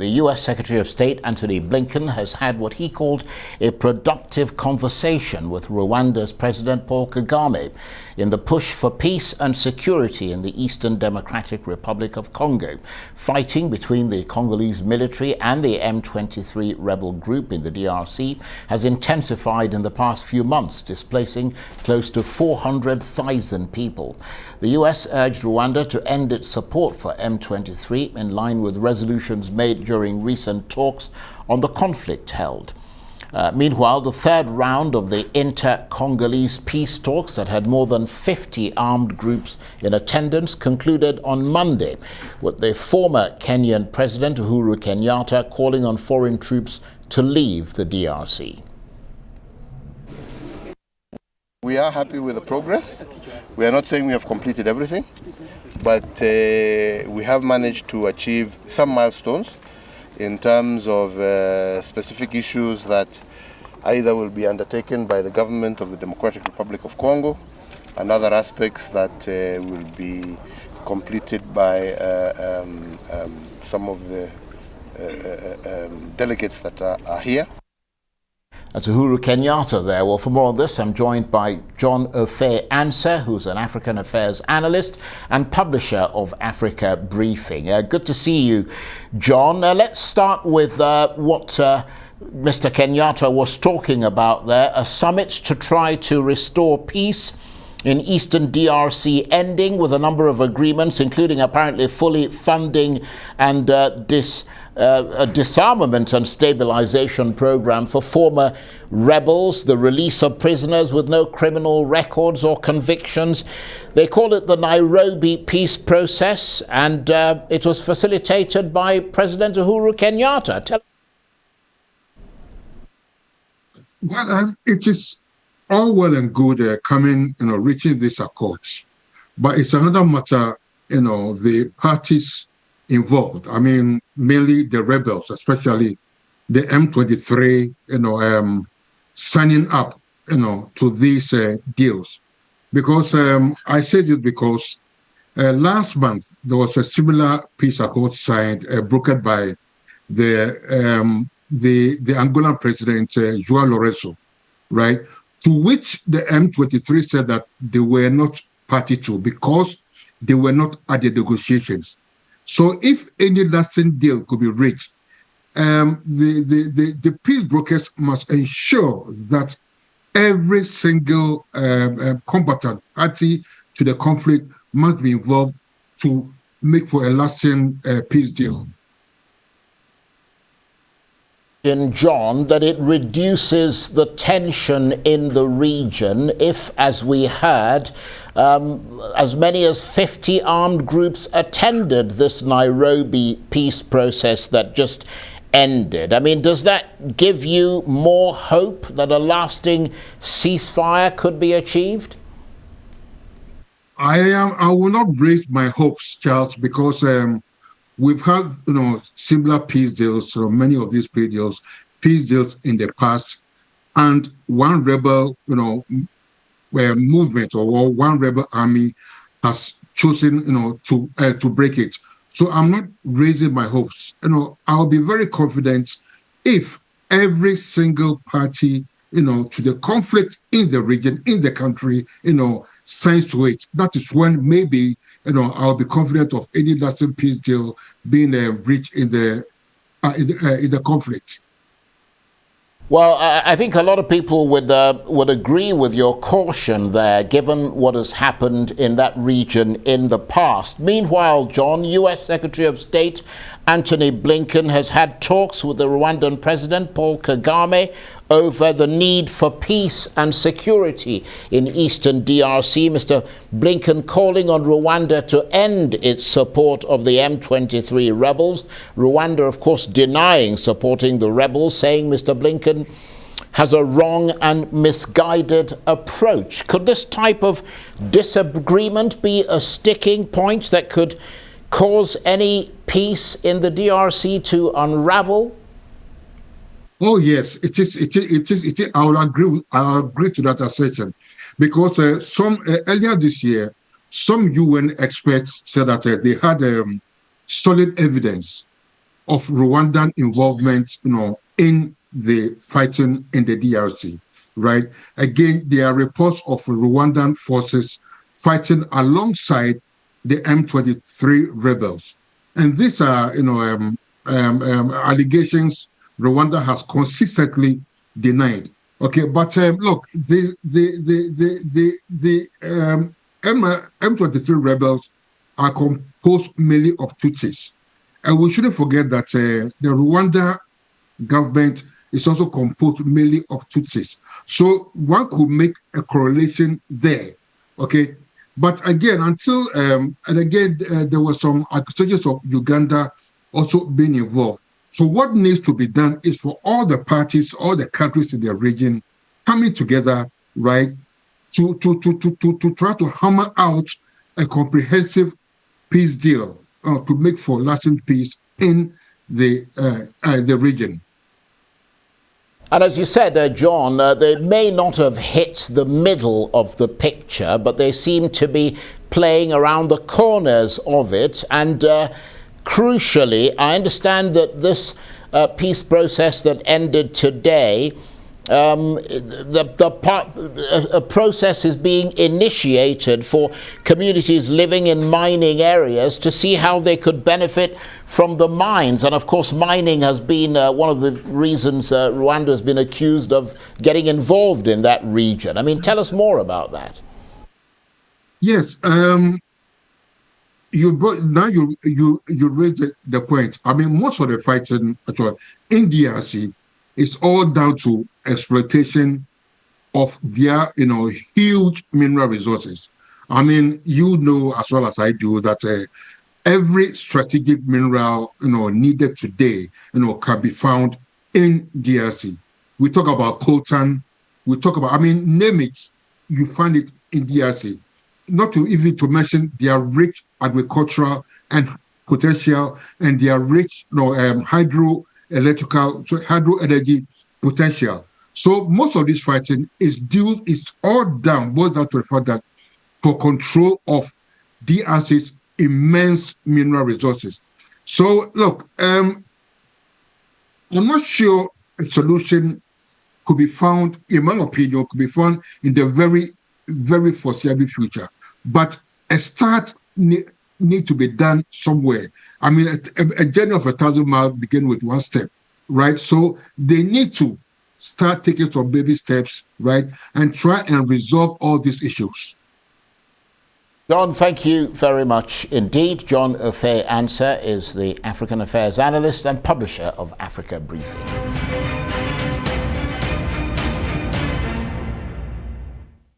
The U.S. Secretary of State Antony Blinken has had what he called a productive conversation with Rwanda's President Paul Kagame in the push for peace and security in the Eastern Democratic Republic of Congo. Fighting between the Congolese military and the M23 Rebel group in the DRC has intensified in the past few months, displacing close to 400,000 people. The U.S. urged Rwanda to end its support for M23 in line with resolutions made during recent talks on the conflict held. Meanwhile, the third round of the inter-Congolese peace talks that had more than 50 armed groups in attendance concluded on Monday, with the former Kenyan President Uhuru Kenyatta calling on foreign troops to leave the DRC. We are happy with the progress. We are not saying we have completed everything, but we have managed to achieve some milestones in terms of specific issues that either will be undertaken by the government of the Democratic Republic of Congo and other aspects that will be completed by some of the delegates that are here. That's Uhuru Kenyatta there. Well, for more on this, I'm joined by John Offei Ansah, who's an African affairs analyst and publisher of Africa Briefing. Good to see you, John. Let's start with what Mr. Kenyatta was talking about there, a summit to try to restore peace in Eastern DRC, ending with a number of agreements, including apparently fully funding and a disarmament and stabilization program for former rebels, the release of prisoners with no criminal records or convictions. They call it the Nairobi peace process, and it was facilitated by President Uhuru Kenyatta. Well, it is all well and good reaching these accords, but it's another matter, the parties involved. I mean, mainly the rebels, especially the M23, signing up, to these deals. Because I said it because last month there was a similar peace accord signed, brokered by the Angolan president João Lourenço, right? To which the M23 said that they were not party to because they were not at the negotiations. So if any lasting deal could be reached, the peace brokers must ensure that every single combatant party to the conflict must be involved to make for a lasting peace deal. In John, that it reduces the tension in the region if, as we heard, as many as 50 armed groups attended this Nairobi peace process that just ended. I mean, does that give you more hope that a lasting ceasefire could be achieved? I will not raise my hopes, Charles, because we've had, similar peace deals, many of these peace deals in the past, and one rebel, movement or one rebel army has chosen, to break it. So I'm not raising my hopes. I'll be very confident if every single party, to the conflict in the region, in the country, signs to it. That is when maybe, I'll be confident of any lasting peace deal being reached in the conflict. Well, I think a lot of people would agree with your caution there, given what has happened in that region in the past. Meanwhile, John, U.S. Secretary of State Antony Blinken has had talks with the Rwandan President Paul Kagame over the need for peace and security in Eastern DRC. Mr. Blinken calling on Rwanda to end its support of the M23 rebels. Rwanda, of course, denying supporting the rebels, saying Mr. Blinken has a wrong and misguided approach. Could this type of disagreement be a sticking point that could cause any peace in the DRC to unravel? Oh yes, it is. I will agree to that assertion, because earlier this year, some UN experts said that they had solid evidence of Rwandan involvement, in the fighting in the DRC, right? Again, there are reports of Rwandan forces fighting alongside the M23 rebels. And these are, allegations Rwanda has consistently denied. Okay, but look, the M23 rebels are composed mainly of Tutsis. And we shouldn't forget that the Rwanda government is also composed mainly of Tutsis. So one could make a correlation there, okay? But again, there were some accusations of Uganda also being involved. So what needs to be done is for all the parties, all the countries in the region coming together, right, to try to hammer out a comprehensive peace deal to make for lasting peace in the region. And as you said, John, they may not have hit the middle of the picture, but they seem to be playing around the corners of it. And crucially, I understand that this peace process that ended today, a process is being initiated for communities living in mining areas to see how they could benefit from the mines. And of course, mining has been one of the reasons Rwanda has been accused of getting involved in that region. I mean, tell us more about that. Yes, you raised the point. I mean, most of the fighting in DRC is all down to exploitation of their, huge mineral resources. I mean, as well as I do that every strategic mineral, needed today, can be found in DRC. We talk about coltan, name it, you find it in DRC. Not to even mention their rich agricultural and potential and their rich, hydro energy potential. So most of this fighting is all down to the fact that for control of DRC's immense mineral resources. So look, I'm not sure a solution could be found, in my opinion, in the very, very foreseeable future. But a start need to be done somewhere. I mean, a journey of 1,000 miles begins with one step, right? So they need to start taking some baby steps, right, and try and resolve all these issues. John, thank you very much indeed. John Offei Ansah is the African Affairs Analyst and publisher of Africa Briefing.